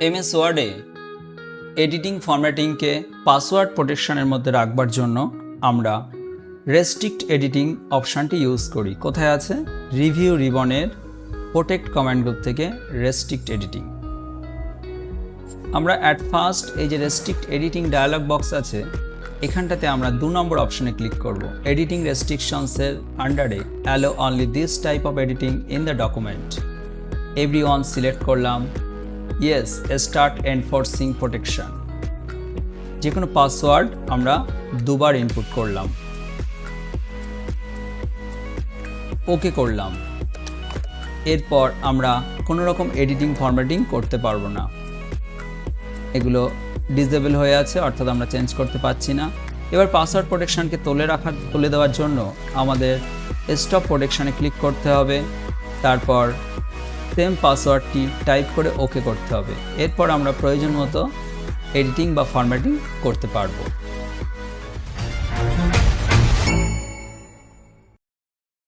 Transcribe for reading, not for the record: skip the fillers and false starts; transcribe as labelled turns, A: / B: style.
A: MS ওয়ার্ডে editing ফরম্যাটিংকে password প্রোটেকশনের মধ্যে রাখবার জন্য আমরা রেস্ট্রিক্ট এডিটিং অপশানটি ইউজ করি। কোথায় আছে? রিভিউ রিবনের প্রোটেক্ট কমান্ড গ্রুপ থেকে রেস্ট্রিক্ট এডিটিং। আমরা অ্যাট ফার্স্ট এই যে রেস্ট্রিক্ট এডিটিং ডায়ালগ বক্স আছে এখানটাতে আমরা 2 নম্বর অপশনে ক্লিক করব। এডিটিং রেস্ট্রিকশনসের আন্ডারে allow only this type of editing in the document everyone select করলাম। Yes start enforcing protection. যে কোনো পাসওয়ার্ড আমরা 2 বার ইনপুট করলাম, ওকে করলাম। এরপর আমরা কোনো রকম এডিটিং ফরম্যাটিং করতে পারবো না, এগুলো ডিসেবল হয়ে আছে, অর্থাৎ আমরা চেঞ্জ করতে পারছি না। এবার পাসওয়ার্ড প্রোটেকশনকে তুলে দেওয়ার জন্য আমাদের স্টপ প্রোটেকশনে ক্লিক করতে হবে, তারপর সেম পাসওয়ার্ডটি টাইপ করে ওকে করতে হবে। এরপর আমরা প্রয়োজন মতো এডিটিং বা ফরম্যাটিং করতে পারবো।